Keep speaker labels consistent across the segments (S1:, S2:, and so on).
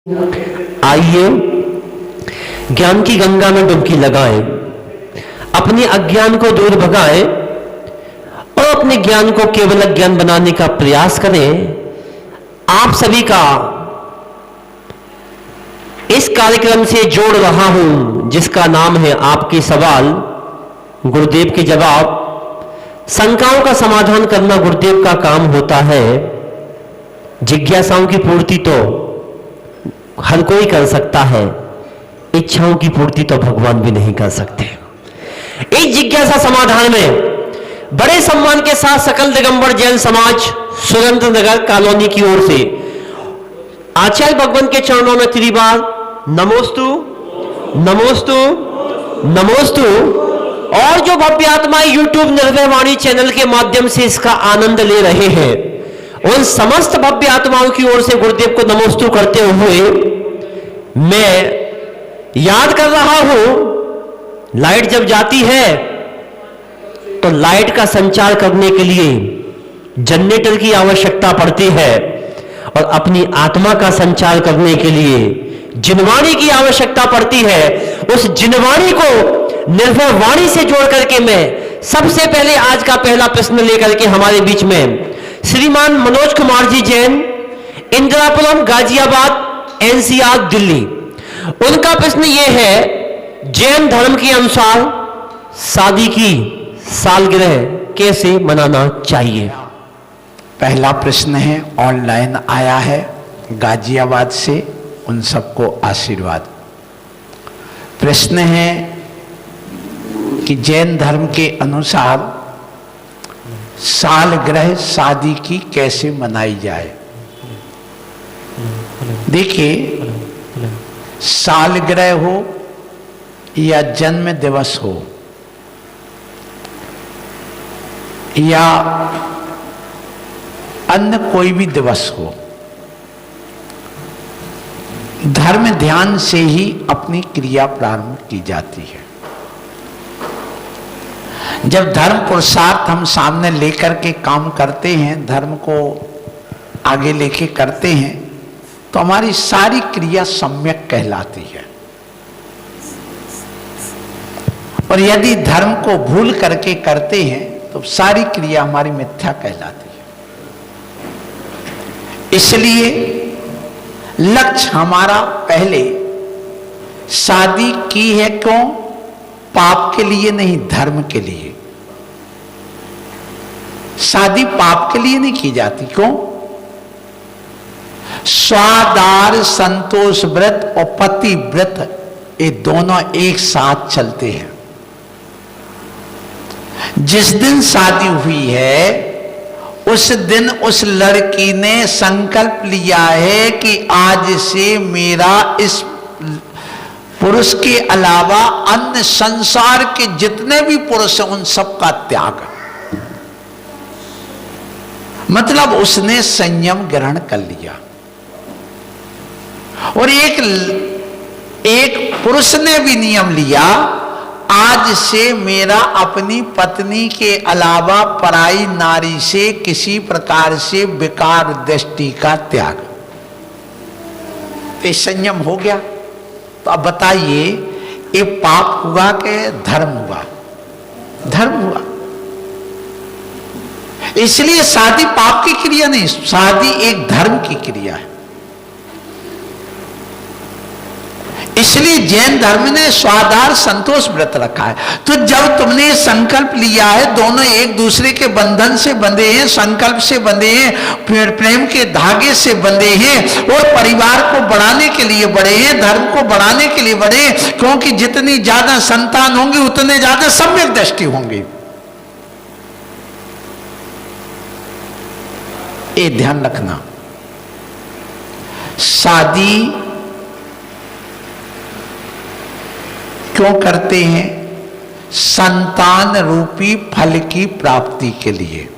S1: आइए ज्ञान की गंगा में डुबकी लगाएं, अपने अज्ञान को दूर भगाएं और अपने ज्ञान को केवल अज्ञान बनाने का प्रयास करें। आप सभी का इस कार्यक्रम से जोड़ रहा हूं जिसका नाम है आपके सवाल गुरुदेव के जवाब। शंकाओं का समाधान करना गुरुदेव का काम होता है, जिज्ञासाओं की पूर्ति तो हर कोई कर सकता है, इच्छाओं की पूर्ति तो भगवान भी नहीं कर सकते। इस जिज्ञासा समाधान में बड़े सम्मान के साथ सकल दिगंबर जैन समाज सुरेंद्र नगर कॉलोनी की ओर से आचार्य भगवान के चरणों में त्रिबार नमोस्तु नमोस्तु नमोस्तु। और जो भव्य आत्माएं यूट्यूब निर्भय वाणी चैनल के माध्यम से इसका आनंद ले रहे हैं, उन समस्त भव्य आत्माओं की ओर से गुरुदेव को नमोस्तु करते हुए मैं याद कर रहा हूं, लाइट जब जाती है तो लाइट का संचार करने के लिए जनरेटर की आवश्यकता पड़ती है और अपनी आत्मा का संचार करने के लिए जिनवाणी की आवश्यकता पड़ती है। उस जिनवाणी को निर्भय वाणी से जोड़ करके मैं सबसे पहले आज का पहला प्रश्न लेकर के हमारे बीच में श्रीमान मनोज कुमार जी जैन, इंदिरापुरम, गाजियाबाद, एनसीआर, दिल्ली। उनका प्रश्न यह है, जैन धर्म के अनुसार शादी की सालगिरह कैसे मनाना चाहिए?
S2: पहला प्रश्न है, ऑनलाइन आया है गाजियाबाद से, उन सबको आशीर्वाद। प्रश्न है कि जैन धर्म के अनुसार सालगिरह शादी की कैसे मनाई जाए। देखिए, सालगिरह हो या जन्म दिवस हो या अन्य कोई भी दिवस हो, धर्म ध्यान से ही अपनी क्रिया प्रारंभ की जाती है। जब धर्म पुरुषार्थ हम सामने लेकर के काम करते हैं, धर्म को आगे लेके करते हैं, तो हमारी सारी क्रिया सम्यक कहलाती है। और यदि धर्म को भूल करके करते हैं तो सारी क्रिया हमारी मिथ्या कहलाती है। इसलिए लक्ष्य हमारा पहले शादी की है, क्यों? पाप के लिए नहीं, धर्म के लिए। शादी पाप के लिए नहीं की जाती, क्यों? स्वादार संतोष व्रत और पति व्रत, ये दोनों एक साथ चलते हैं। जिस दिन शादी हुई है उस दिन उस लड़की ने संकल्प लिया है कि आज से मेरा इस पुरुष के अलावा अन्य संसार के जितने भी पुरुष हैं उन सब का त्याग। मतलब उसने संयम ग्रहण कर लिया। और एक पुरुष ने भी नियम लिया, आज से मेरा अपनी पत्नी के अलावा पराई नारी से किसी प्रकार से विकार दृष्टि का त्याग। ये संयम हो गया। तो अब बताइए, ये पाप हुआ कि धर्म हुआ? धर्म हुआ। इसलिए शादी पाप की क्रिया नहीं, शादी एक धर्म की क्रिया है। इसलिए जैन धर्म ने स्वाधार संतोष व्रत रखा है। तो जब तुमने संकल्प लिया है, दोनों एक दूसरे के बंधन से बंधे हैं, संकल्प से बंधे हैं, प्रेम के धागे से बंधे हैं और परिवार को बढ़ाने के लिए बढ़े हैं, धर्म को बढ़ाने के लिए बढ़े हैं, क्योंकि जितनी ज्यादा संतान होंगी उतने ज्यादा सम्यक दृष्टि होंगी। ये ध्यान रखना। शादी क्यों करते हैं? संतान रूपी फल की प्राप्ति के लिए।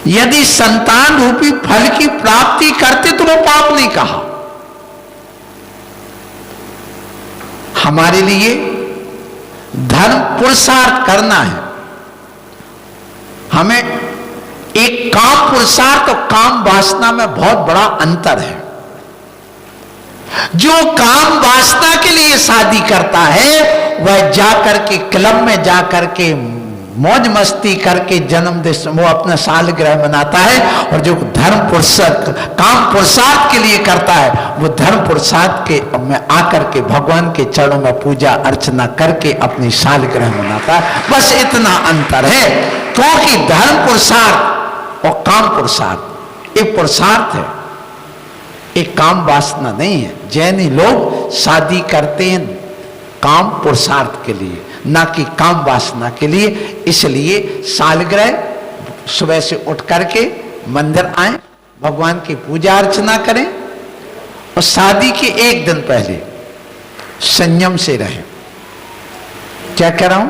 S2: यदि संतान रूपी फल की प्राप्ति करते तो वो पाप नहीं कहा। हमारे लिए धर्म पुरुषार्थ करना है। हमें एक काम पुरुषार्थ और काम वासना में बहुत बड़ा अंतर है। जो काम वासना के लिए शादी करता है वह जाकर के क्लब में जाकर के मौज मस्ती करके जन्मदिन वो अपना सालगिरह मनाता है, और जो धर्म पुरुषार्थ काम पुरुषार्थ के लिए करता है वो धर्म पुरुषार्थ के में आकर के भगवान के चरणों में पूजा अर्चना करके अपनी सालगिरह मनाता है। बस इतना अंतर है, क्योंकि धर्म पुरुषार्थ और काम पुरुषार्थ एक पुरुषार्थ है, एक काम वासना नहीं है। जैनी लोग शादी करते हैं काम पुरुषार्थ के लिए, ना कि काम वासना के लिए। इसलिए सालगिरह सुबह से उठ करके मंदिर आए, भगवान की पूजा अर्चना करें, और शादी के एक दिन पहले संयम से रहें। क्या कह रहा हूं?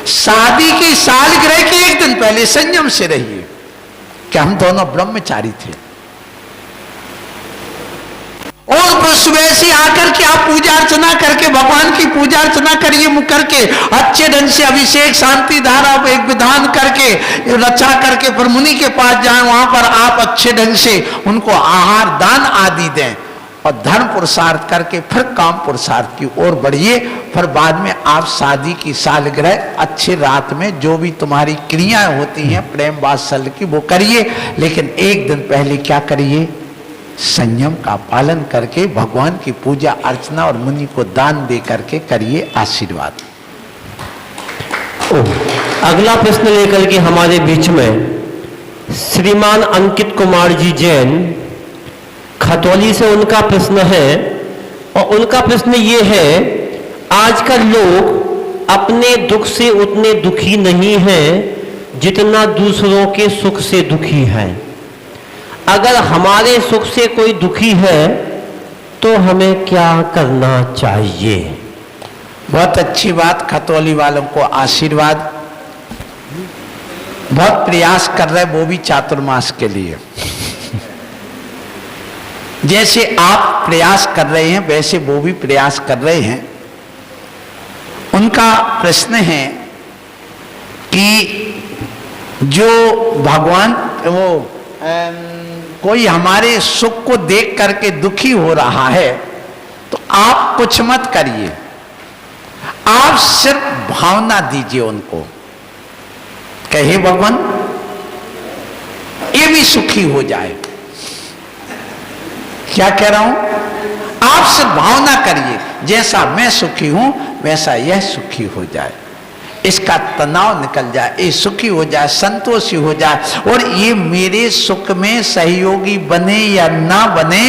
S2: शादी की सालगिरह के एक दिन पहले संयम से रहिए। क्या हम दोनों ब्रह्मचारी थे, और सुबह से आकर के आप पूजा अर्चना करके भगवान की पूजा अर्चना करिए, करके अच्छे ढंग से अभिषेक शांति धारा एक विधान करके रचा करके फिर मुनि के पास जाएं, वहां पर आप अच्छे ढंग से उनको आहार दान आदि दें, और धर्म पुरुषार्थ करके फिर काम पुरुषार्थ की ओर बढ़िए। फिर बाद में आप शादी की सालगिरह अच्छे रात में जो भी तुम्हारी क्रियाएं होती हैं प्रेम वात्सल्य की वो करिए, लेकिन एक दिन पहले क्या करिए? संयम का पालन करके भगवान की पूजा अर्चना और मुनि को दान दे करके करिए आशीर्वाद।
S1: अगला प्रश्न लेकर के हमारे बीच में श्रीमान अंकित कुमार जी जैन खतौली से उनका प्रश्न है, और उनका प्रश्न ये है, आजकल लोग अपने दुख से उतने दुखी नहीं हैं जितना दूसरों के सुख से दुखी हैं। अगर हमारे सुख से कोई दुखी है तो हमें क्या करना चाहिए?
S2: बहुत अच्छी बात, खतौली वालों को आशीर्वाद। बहुत प्रयास कर रहे वो भी चातुर्मास के लिए। जैसे आप प्रयास कर रहे हैं वैसे वो भी प्रयास कर रहे हैं। उनका प्रश्न है कि जो भगवान वो कोई हमारे सुख को देख करके दुखी हो रहा है तो आप कुछ मत करिए, आप सिर्फ भावना दीजिए उनको, कहे भगवान ये भी सुखी हो जाए। क्या कह रहा हूं? आप सिर्फ भावना करिए, जैसा मैं सुखी हूं वैसा यह सुखी हो जाए, इसका तनाव निकल जाए, ये सुखी हो जाए, संतोषी हो जाए, और ये मेरे सुख में सहयोगी बने या ना बने,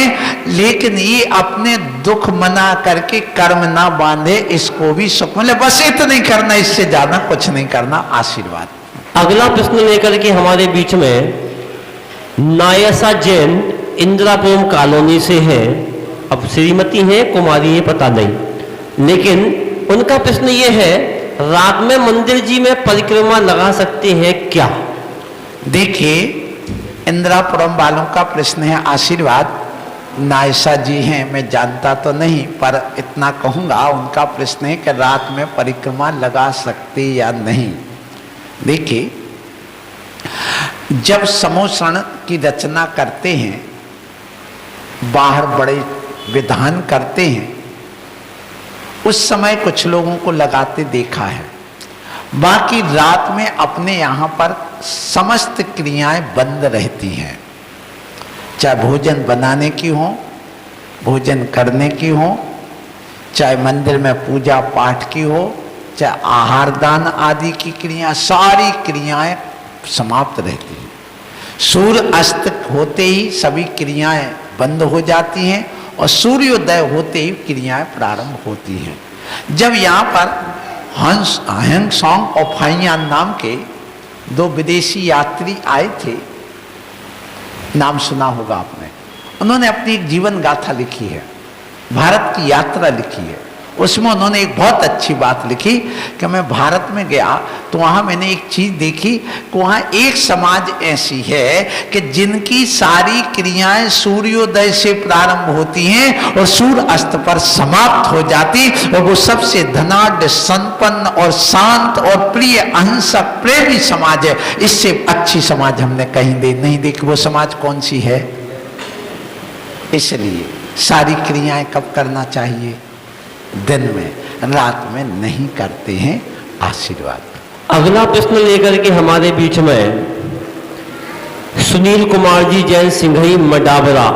S2: लेकिन ये अपने दुख मना करके कर्म ना बांधे, इसको भी सुख मिले। बस इतना ही करना, इससे ज्यादा कुछ नहीं करना। आशीर्वाद।
S1: अगला प्रश्न लेकर के हमारे बीच में नायसा जैन इंदिरापुरम कॉलोनी से है। अब श्रीमती है कुमारी है पता नहीं, लेकिन उनका प्रश्न ये है, रात में मंदिर जी में परिक्रमा लगा सकते हैं क्या?
S2: देखिए, इंदिरापुरम वालों का प्रश्न है। आशीर्वाद। नायसा जी हैं, मैं जानता तो नहीं, पर इतना कहूंगा, उनका प्रश्न है कि रात में परिक्रमा लगा सकते या नहीं। देखिए, जब समोषण की रचना करते हैं, बाहर बड़े विधान करते हैं, उस समय कुछ लोगों को लगाते देखा है। बाकी रात में अपने यहाँ पर समस्त क्रियाएं बंद रहती हैं, चाहे भोजन बनाने की हो, भोजन करने की हो, चाहे मंदिर में पूजा पाठ की हो, चाहे आहार दान आदि की क्रिया, सारी क्रियाएं समाप्त रहती हैं। सूर्य अस्त होते ही सभी क्रियाएं बंद हो जाती हैं, और सूर्योदय होते ही क्रियाएं प्रारंभ होती हैं। जब यहाँ पर हैंग सॉन्ग और फाइयान नाम के दो विदेशी यात्री आए थे, नाम सुना होगा आपने, उन्होंने अपनी एक जीवन गाथा लिखी है, भारत की यात्रा लिखी है, उसमें उन्होंने एक बहुत अच्छी बात लिखी कि मैं भारत में गया तो वहाँ मैंने एक चीज़ देखी कि वहाँ एक समाज ऐसी है कि जिनकी सारी क्रियाएं सूर्योदय से प्रारंभ होती हैं और सूर्य अस्त पर समाप्त हो जाती, और वो सबसे धनाढ़, संपन्न और शांत और प्रिय, अहिंसक, प्रेमी समाज है। इससे अच्छी समाज हमने कहीं नहीं देखी। वो समाज कौन सी है? इसलिए सारी क्रियाएं कब करना चाहिए? दिन में, रात में नहीं करते हैं। आशीर्वाद।
S1: अगला प्रश्न लेकर के हमारे बीच में सुनील कुमार जी जैन सिंघई मडाबरा,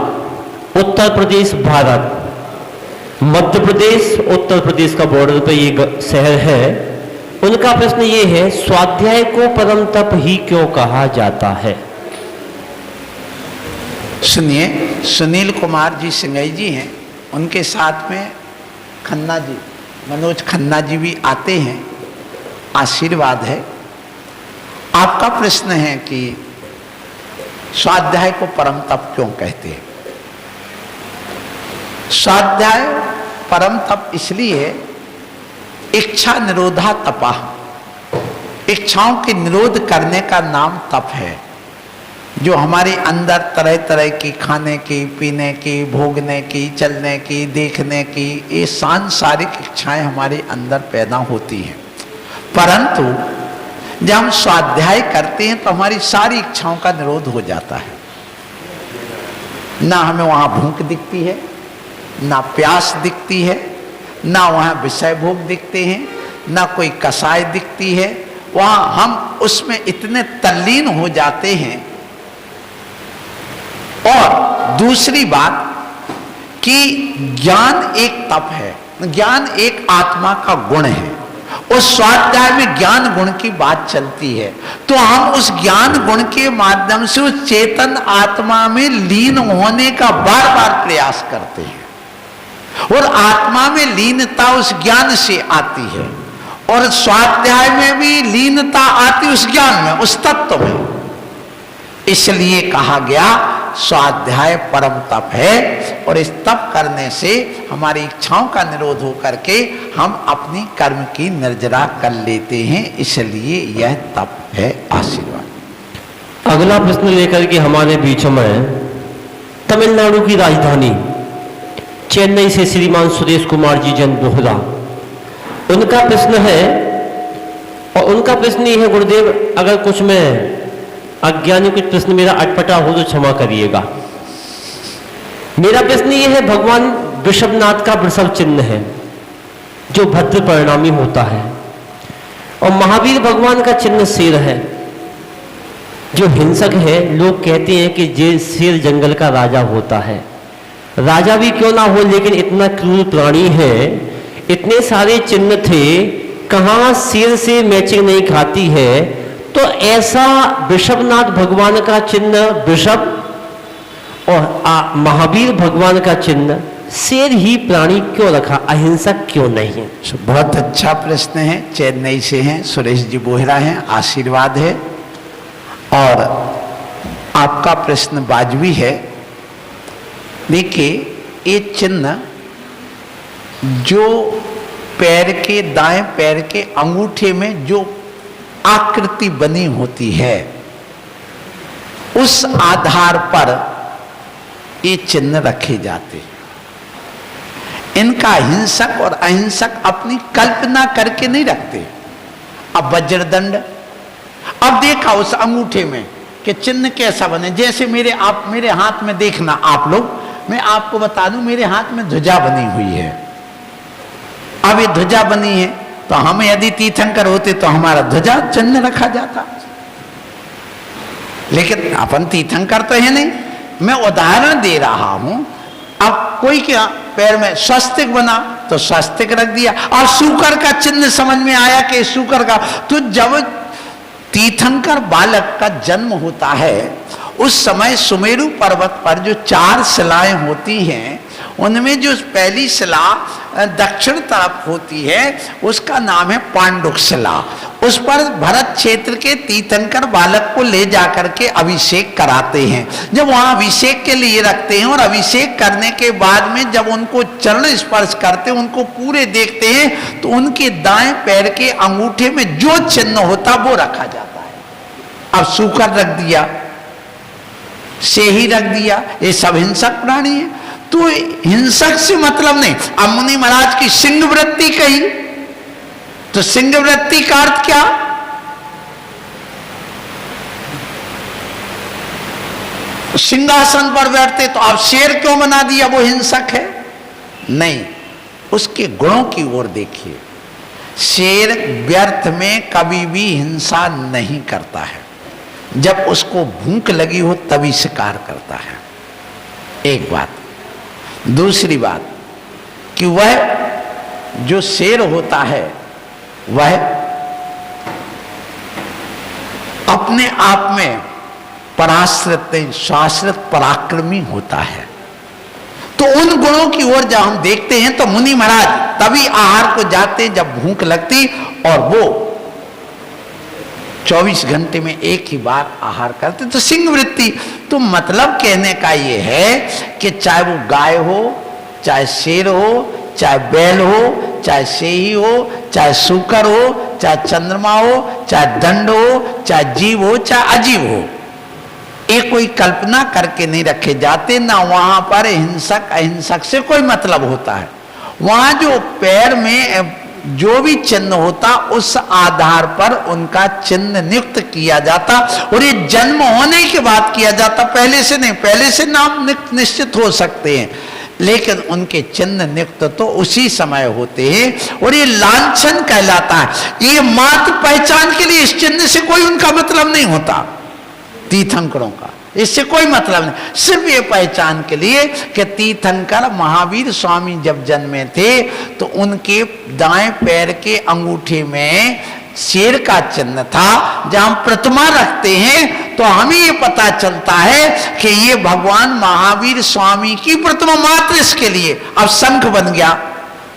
S1: उत्तर प्रदेश, भारत। मध्य प्रदेश उत्तर प्रदेश का बॉर्डर पर ये शहर है। उनका प्रश्न ये है, स्वाध्याय को परम तप ही क्यों कहा जाता है?
S2: सुनिए, सुनील कुमार जी सिंघई जी हैं, उनके साथ में खन्ना जी, मनोज खन्ना जी भी आते हैं। आशीर्वाद है। आपका प्रश्न है कि स्वाध्याय को परम तप क्यों कहते हैं? स्वाध्याय परम तप इसलिए है, इच्छा निरोधा तपा, इच्छाओं के निरोध करने का नाम तप है। जो हमारे अंदर तरह तरह की खाने की, पीने की, भोगने की, चलने की, देखने की, ये सांसारिक इच्छाएं हमारे अंदर पैदा होती हैं। परंतु जब हम स्वाध्याय करते हैं तो हमारी सारी इच्छाओं का निरोध हो जाता है। ना हमें वहाँ भूख दिखती है, ना प्यास दिखती है, ना वहाँ विषय भोग दिखते हैं, ना कोई कसाय दिखती है। वहाँ हम उसमें इतने तल्लीन हो जाते हैं। और दूसरी बात कि ज्ञान एक तप है, ज्ञान एक आत्मा का गुण है। उस स्वाध्याय में ज्ञान गुण की बात चलती है, तो हम उस ज्ञान गुण के माध्यम से उस चेतन आत्मा में लीन होने का बार बार प्रयास करते हैं। और आत्मा में लीनता उस ज्ञान से आती है, और स्वाध्याय में भी लीनता आती उस ज्ञान में, उस तत्व में। इसलिए कहा गया स्वाध्याय परम तप है, और इस तप करने से हमारी इच्छाओं का निरोध हो करके हम अपनी कर्म की निर्जरा कर लेते हैं। इसलिए यह तप है। आशीर्वाद।
S1: अगला प्रश्न लेकर के हमारे बीच में तमिलनाडु की राजधानी चेन्नई से श्रीमान सुरेश कुमार जी जैन बोहरा, उनका प्रश्न है, और उनका प्रश्न ये है, गुरुदेव अगर कुछ में अज्ञानी कुछ प्रश्न मेरा अटपटा हो तो क्षमा करिएगा। मेरा प्रश्न ये है, भगवान वृषभनाथ का वृषभ चिन्ह है जो भद्र परिणामी होता है, और महावीर भगवान का चिन्ह शेर है जो हिंसक है। लोग कहते हैं कि जे शेर जंगल का राजा होता है। राजा भी क्यों ना हो, लेकिन इतना क्रूर प्राणी है। इतने सारे चिन्ह थे, कहाँ शेर से मैचिंग नहीं खाती है। तो ऐसा वृषभनाथ भगवान का चिन्ह वृषभ और महावीर भगवान का चिन्ह शेर ही प्राणी क्यों रखा, अहिंसक क्यों नहीं?
S2: बहुत अच्छा प्रश्न है। चेन्नई से हैं, सुरेश जी बोहरा हैं। आशीर्वाद है। और आपका प्रश्न वाजिबी है। देखिए, ये चिन्ह जो पैर के, दाएं पैर के अंगूठे में जो आकृति बनी होती है, उस आधार पर ये चिन्ह रखे जाते। इनका हिंसक और अहिंसक अपनी कल्पना करके नहीं रखते। अब वज्रदंड, अब देखा उस अंगूठे में कि चिन्ह कैसा बने। जैसे मेरे हाथ में देखना आप लोग, मैं आपको बता दूं, मेरे हाथ में ध्वजा बनी हुई है। अब ये ध्वजा बनी है, तो हम यदि तीर्थंकर होते तो हमारा ध्वजा चिन्ह रखा जाता, लेकिन अपन तीर्थंकर तो है नहीं। मैं उदाहरण दे रहा हूं। अब कोई क्या पैर में स्वस्तिक बना तो स्वस्तिक रख दिया, और सूकर का चिन्ह समझ में आया कि सूकर का। तो जब तीर्थंकर बालक का जन्म होता है, उस समय सुमेरु पर्वत पर जो 4 शिलाएं होती हैं, उनमें जो पहली शिला दक्षिण तरफ होती है, उसका नाम है पांडुकशिला। उस पर भरत क्षेत्र के तीर्थंकर बालक को ले जाकर के अभिषेक कराते हैं। जब वहां अभिषेक के लिए रखते हैं और अभिषेक करने के बाद में जब उनको चरण स्पर्श करते हैं, उनको पूरे देखते हैं, तो उनके दाएं पैर के अंगूठे में जो चिन्ह होता वो रखा जाता है। अब सूकर रख दिया, से ही रख दिया, ये सब हिंसक प्राणी है, तो हिंसक से मतलब नहीं। अब मुनि महाराज की सिंह वृत्ति कही, तो सिंह वृत्ति का अर्थ क्या? सिंहासन पर बैठते, तो अब शेर क्यों बना दिया, वो हिंसक है? नहीं, उसके गुणों की ओर देखिए। शेर व्यर्थ में कभी भी हिंसा नहीं करता है, जब उसको भूख लगी हो तभी शिकार करता है, एक बात। दूसरी बात कि वह जो शेर होता है वह अपने आप में पराश्रित शाश्वत पराक्रमी होता है। तो उन गुणों की ओर जब हम देखते हैं तो मुनि महाराज तभी आहार को जाते जब भूख लगती, और वो 24 घंटे में एक ही बार आहार करते। तो सिंह वृत्ति, तो मतलब कहने का ये है कि चाहे वो गाय हो, चाहे शेर हो, चाहे बैल हो, चाहे सेही हो, चाहे सूकर हो, चाहे चंद्रमा हो, चाहे दंड हो, चाहे जीव हो, चाहे अजीव हो, ये कोई कल्पना करके नहीं रखे जाते। ना वहां पर हिंसक अहिंसक से कोई मतलब होता है। वहां जो पैर में जो भी चिन्ह होता, उस आधार पर उनका चिन्ह नियुक्त किया जाता, और ये जन्म होने के बाद किया जाता, पहले से नहीं। पहले से नाम निश्चित हो सकते हैं, लेकिन उनके चिन्ह नियुक्त तो उसी समय होते हैं, और ये लांछन कहलाता है। ये मात्र पहचान के लिए, इस चिन्ह से कोई उनका मतलब नहीं होता, तीर्थंकरों का इससे कोई मतलब नहीं। सिर्फ ये पहचान के लिए कि तीर्थंकर महावीर स्वामी जब जन्मे थे तो उनके दाएं पैर के अंगूठे में शेर का चिन्ह था। जब हम प्रतिमा रखते हैं तो हमें ये पता चलता है कि ये भगवान महावीर स्वामी की प्रतिमा, मात्र इसके लिए। अब शंख बन गया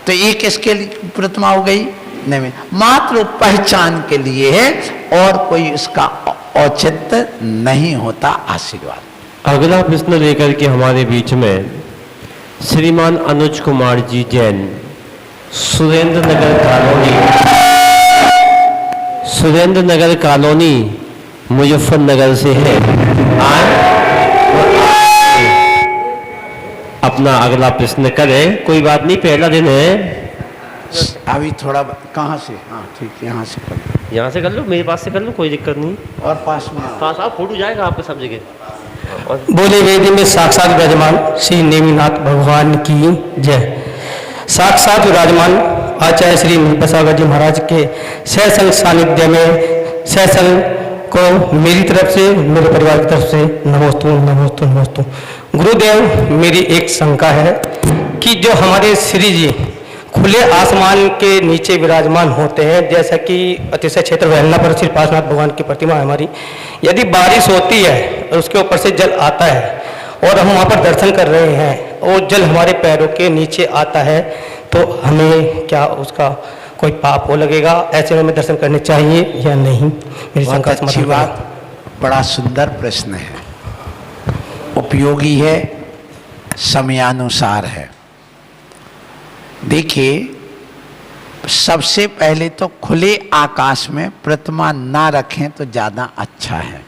S2: तो ये किसके लिए प्रतिमा हो गई? नहीं, मात्र पहचान के लिए है, और कोई इसका औचित्य नहीं होता। आशीर्वाद।
S1: अगला प्रश्न लेकर के हमारे बीच में श्रीमान अनुज कुमार जी जैन, सुरेंद्र नगर कॉलोनी मुजफ्फरनगर से है। अपना अगला प्रश्न करें, कोई बात नहीं, पहला दिन है।
S2: अभी थोड़ा कहाँ से? हाँ ठीक है, यहाँ से कर लो,
S1: यहाँ से कर लो, मेरे पास से कर लो, कोई दिक्कत नहीं।
S2: और पास में
S1: पास आप, फोटो जाएगा आपके सब जगह।
S3: बोले वेदी में साक्षात विराजमान श्री नेमिनाथ भगवान की जय। साक्षात विराजमान आचार्य श्री नीलप्रसाद जी महाराज के सहसंग सानिध्य में सहसंग को मेरी तरफ से, मेरे परिवार की तरफ से नमोस्तु नमोस्तु नमोस्तु। गुरुदेव, मेरी एक शंका है कि जो हमारे श्री जी खुले आसमान के नीचे विराजमान होते हैं, जैसा कि अतिशय क्षेत्र वैलना पर श्री पार्श्वनाथ भगवान की प्रतिमा है हमारी, यदि बारिश होती है और उसके ऊपर से जल आता है और हम वहाँ पर दर्शन कर रहे हैं और जल हमारे पैरों के नीचे आता है, तो हमें क्या उसका कोई पाप हो लगेगा? ऐसे में हमें दर्शन करने चाहिए या नहीं? मेरी शंका
S2: बहुत अच्छी बात, बड़ा सुंदर प्रश्न है, उपयोगी है, समयानुसार है। देखिए, सबसे पहले तो खुले आकाश में प्रतिमा ना रखें तो ज़्यादा अच्छा है,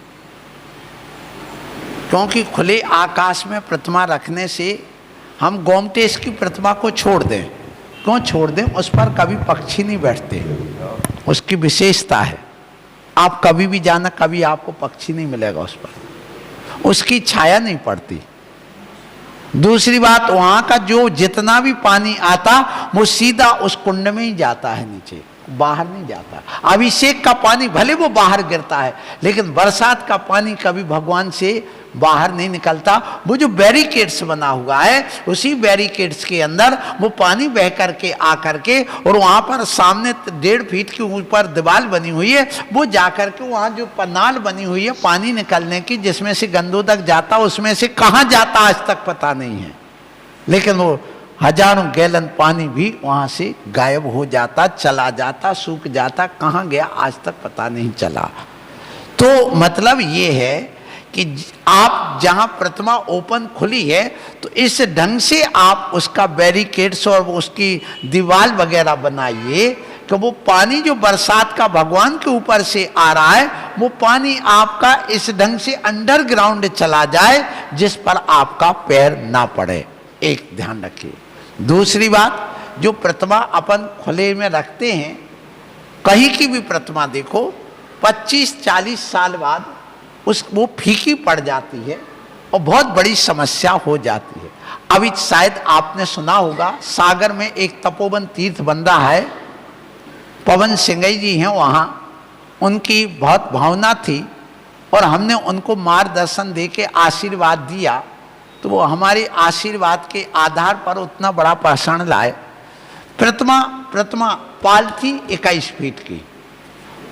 S2: क्योंकि खुले आकाश में प्रतिमा रखने से हम गोमटेश की प्रतिमा को छोड़ दें। क्यों छोड़ दें? उस पर कभी पक्षी नहीं बैठते, उसकी विशेषता है। आप कभी भी जाना, कभी आपको पक्षी नहीं मिलेगा उस पर, उसकी छाया नहीं पड़ती। दूसरी बात, वहां का जो जितना भी पानी आता वो सीधा उस कुंड में ही जाता है, नीचे बाहर नहीं जाता। अभिषेक का पानी भले वो बाहर गिरता है, लेकिन बरसात का पानी कभी भगवान से बाहर नहीं निकलता। वो जो बैरिकेड्स बना हुआ है, उसी बैरिकेड्स के अंदर वो पानी बह करके आ करके, और वहाँ पर सामने 1.5 फीट के ऊपर दीवार बनी हुई है, वो जा करके वहाँ जो पनाल बनी हुई है पानी निकलने की, जिसमें से गंदों तक जाता, उसमें से कहाँ जाता आज तक पता नहीं है, लेकिन वो हजारों गैलन पानी भी वहां से गायब हो जाता, चला जाता, सूख जाता, कहाँ गया आज तक पता नहीं चला। तो मतलब ये है कि आप जहां प्रतिमा ओपन खुली है तो इस ढंग से आप उसका बैरिकेड्स और उसकी दीवार वगैरह बनाइए कि वो पानी जो बरसात का भगवान के ऊपर से आ रहा है वो पानी आपका इस ढंग से अंडरग्राउंड चला जाए जिस पर आपका पैर ना पड़े। एक ध्यान रखिए। दूसरी बात, जो प्रतिमा अपन खुले में रखते हैं, कहीं की भी प्रतिमा देखो 25-40 साल बाद वो फीकी पड़ जाती है और बहुत बड़ी समस्या हो जाती है। अभी शायद आपने सुना होगा सागर में एक तपोवन तीर्थ बन रहा है, पवन सिंगई जी हैं वहाँ, उनकी बहुत भावना थी और हमने उनको मार्गदर्शन दे के आशीर्वाद दिया, तो वो हमारे आशीर्वाद के आधार पर उतना बड़ा भाषण लाए। प्रतिमा पाल थी 21 फीट की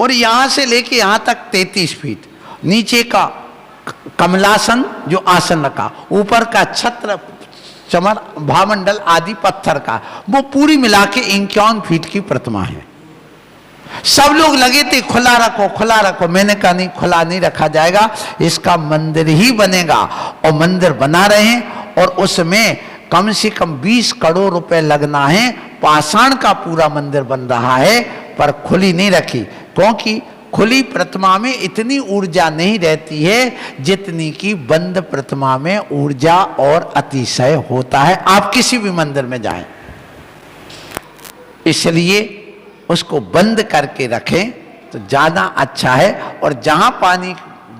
S2: और यहाँ से लेके यहाँ तक 33 फीट, नीचे का कमलासन जो आसन रखा, ऊपर का छत्र चमर भामंडल आदि पत्थर का, वो पूरी मिला के 51 फीट की प्रतिमा है। सब लोग लगे थे खुला रखो खुला रखो, मैंने कहा नहीं, खुला नहीं रखा जाएगा, इसका मंदिर ही बनेगा। और मंदिर बना रहे हैं और उसमें कम से कम 20 करोड़ रुपए लगना है। पाषाण का पूरा मंदिर बन रहा है पर खुली नहीं रखी, क्योंकि खुली प्रतिमा में इतनी ऊर्जा नहीं रहती है जितनी कि बंद प्रतिमा में ऊर्जा और अतिशय होता है। आप किसी भी मंदिर में जाएं, इसलिए उसको बंद करके रखें तो ज़्यादा अच्छा है। और जहाँ पानी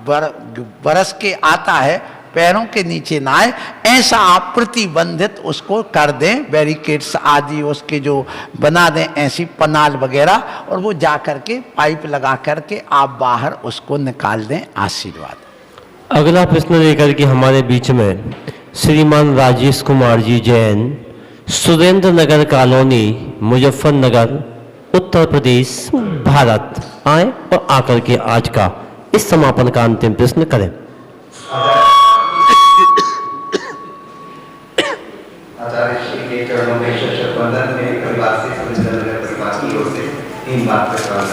S2: बरस के आता है पैरों के नीचे ना आए, ऐसा आप प्रतिबंधित उसको कर दें, बैरिकेड्स आदि उसके जो बना दें, ऐसी पनाल वगैरह, और वो जा कर के पाइप लगा करके आप बाहर उसको निकाल दें। आशीर्वाद।
S1: अगला प्रश्न लेकर के हमारे बीच में श्रीमान राजेश कुमार जी जैन, सुरेंद्र नगर कॉलोनी, मुजफ्फरनगर, उत्तर प्रदेश, भारत आए और आकर के आज का इस समापन का अंतिम प्रश्न करें।
S4: आचार्य श्री के चरणों में शत वंदन मेरे परिवार से सुरेंद्र परिवार की ओर से 3 बात का सवाल।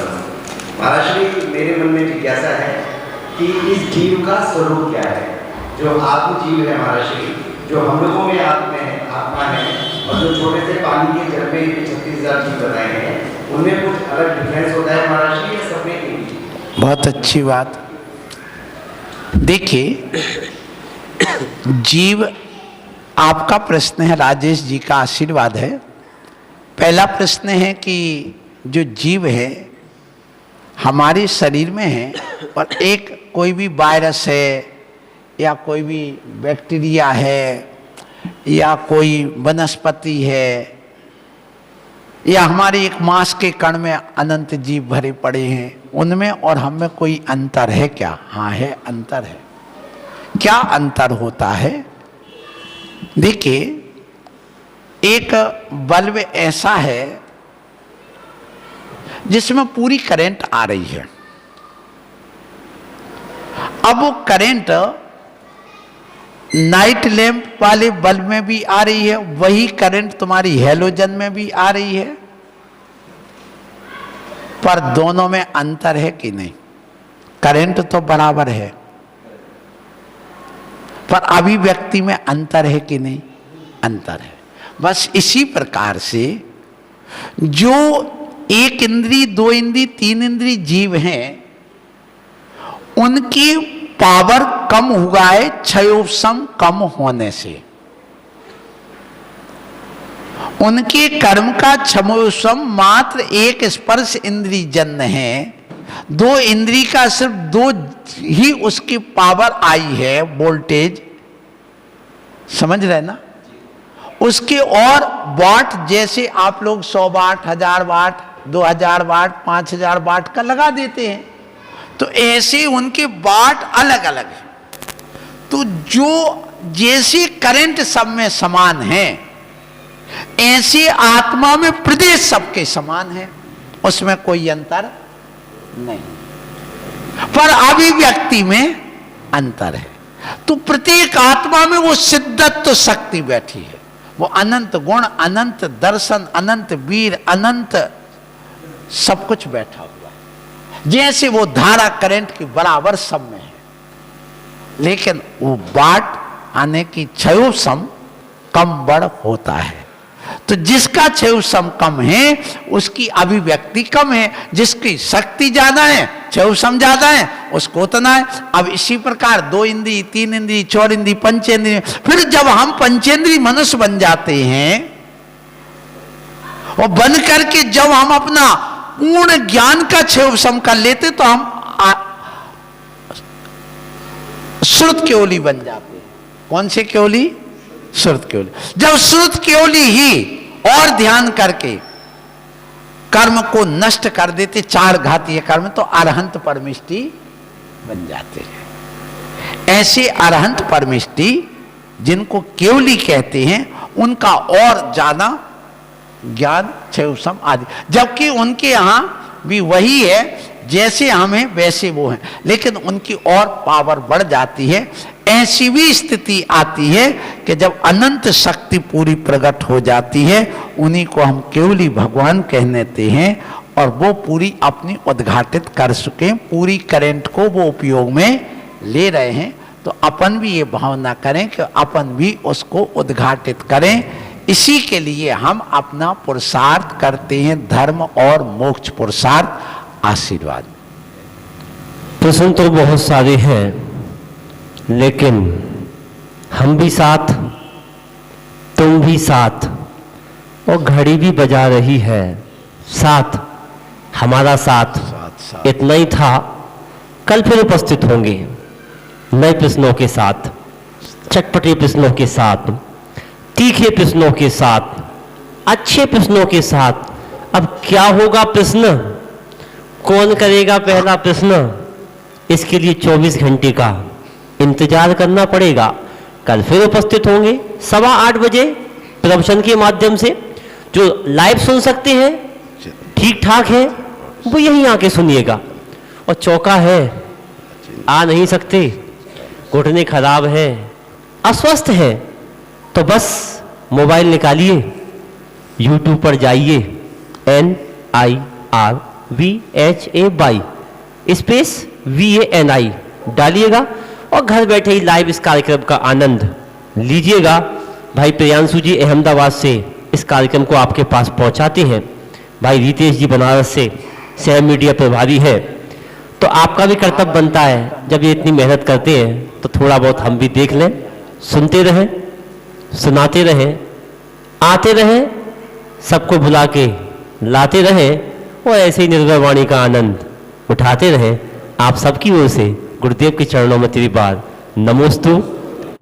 S4: महाराज श्री, मेरे मन में जिज्ञासा है कि इस जीव का स्वरूप क्या है? जो आत्म जीव है महाराज श्री, जो हम लोगों में आत्मा है, और जो छोटे से पानी के जल में 36,000 जीव बताए हैं, उनमें कुछ अलग डिफरेंस होता है महाराज श्री, या सब में?
S2: बहुत अच्छी बात। देखिए, जीव, आपका प्रश्न है, राजेश जी का आशीर्वाद है। पहला प्रश्न है कि जो जीव है हमारे शरीर में है, और एक कोई भी वायरस है या कोई भी बैक्टीरिया है या कोई वनस्पति है या हमारे एक मांस के कण में अनंत जीव भरे पड़े हैं, उनमें और हम में कोई अंतर है क्या? हाँ है, अंतर है। क्या अंतर होता है? देखिए, एक बल्ब ऐसा है जिसमें पूरी करंट आ रही है। अब वो करंट नाइट लैंप वाले बल्ब में भी आ रही है, वही करंट तुम्हारी हैलोजन में भी आ रही है, पर दोनों में अंतर है कि नहीं? करंट तो बराबर है, पर अभिव्यक्ति में अंतर है कि नहीं? अंतर है। बस इसी प्रकार से जो 1 इंद्री, 2 इंद्री, 3 इंद्री जीव हैं, उनकी पावर कम हुआ है क्षयोपशम कम होने से। उनके कर्म का क्षयोपशम मात्र 1 स्पर्श इंद्री जन्य है, 2 इंद्री का सिर्फ 2 ही उसकी पावर आई है, वोल्टेज, समझ रहे ना? उसके और वाट, जैसे आप लोग 100 वाट, 1000 वाट, 2000 वाट, 5000 वाट का लगा देते हैं, तो ऐसे उनके वाट अलग अलग है। तो जो जैसे करंट सब में समान है, ऐसे आत्मा में प्रदेश सबके समान है, उसमें कोई अंतर नहीं, पर अभिव्यक्ति में अंतर है। तो प्रत्येक आत्मा में वो सिद्धत्व शक्ति बैठी है, वो अनंत गुण, अनंत दर्शन, अनंत वीर, अनंत सब कुछ बैठा हुआ है। जैसे वो धारा करंट की बराबर सब में है, लेकिन वो बाट आने की क्षयोसम कम बड़ होता है। तो जिसका क्षयोसम कम है उसकी अभिव्यक्ति कम है, जिसकी शक्ति ज्यादा है, क्षयोसम ज्यादा है, उसको उतना है। अब इसी प्रकार 2 इंद्रिय, 3 इंद्रिय, 4 इंद्रिय, पंचेंद्रिय, फिर जब हम पंचेंद्रिय मनुष्य बन जाते हैं और बन करके जब हम अपना पूर्ण ज्ञान का क्षयोसम कर लेते तो हम श्रुत केवली बन जाते हैं। कौन से केवली? श्रुत केवली। जब श्रुत केवली ही और ध्यान करके कर्म को नष्ट कर देते, 4 घातीय कर्म, तो अरहंत परमिष्टि बन जाते हैं। ऐसे अरहंत परमिष्टि जिनको केवली कहते हैं, उनका और ज्यादा ज्ञान क्षयोसम आदि, जबकि उनके यहां भी वही है, जैसे हम हैं वैसे वो हैं, लेकिन उनकी और पावर बढ़ जाती है। ऐसी भी स्थिति आती है कि जब अनंत शक्ति पूरी प्रकट हो जाती है, उन्हीं को हम केवली भगवान कहते हैं, और वो पूरी अपनी उद्घाटित कर चुके, पूरी करंट को वो उपयोग में ले रहे हैं। तो अपन भी ये भावना करें कि अपन भी उसको उद्घाटित करें। इसी के लिए हम अपना पुरुषार्थ करते हैं, धर्म और मोक्ष पुरुषार्थ। आशीर्वाद।
S1: प्रश्न तो बहुत सारे हैं, लेकिन हम भी साथ, तुम भी साथ, और घड़ी भी बजा रही है साथ, हमारा साथ। इतना ही था। कल फिर उपस्थित होंगे नए प्रश्नों के साथ, चटपटे प्रश्नों के साथ, तीखे प्रश्नों के साथ, अच्छे प्रश्नों के साथ। अब क्या होगा प्रश्न, कौन करेगा पहला प्रश्न, इसके लिए 24 घंटे का इंतजार करना पड़ेगा। कल फिर उपस्थित होंगे 8:15 बजे प्रवचन के माध्यम से। जो लाइव सुन सकते हैं, ठीक ठाक है, वो यहीं आके सुनिएगा। और चौका है, आ नहीं सकते, घुटने खराब है, अस्वस्थ है, तो बस मोबाइल निकालिए, YouTube पर जाइए, NIRVHAY स्पेस VANI डालिएगा और घर बैठे ही लाइव इस कार्यक्रम का आनंद लीजिएगा। भाई प्रियांशु जी अहमदाबाद से इस कार्यक्रम को आपके पास पहुंचाते हैं। भाई रितेश जी बनारस से सह मीडिया प्रभारी है। तो आपका भी कर्तव्य बनता है, जब ये इतनी मेहनत करते हैं तो थोड़ा बहुत हम भी देख लें, सुनते रहें, सुनाते रहें, आते रहें, सबको भुला के लाते रहें, और ऐसे ही निर्भय वाणी का आनंद उठाते रहें। आप सबकी ओर से गुरुदेव के चरणों में तेरी बार नमोस्तु।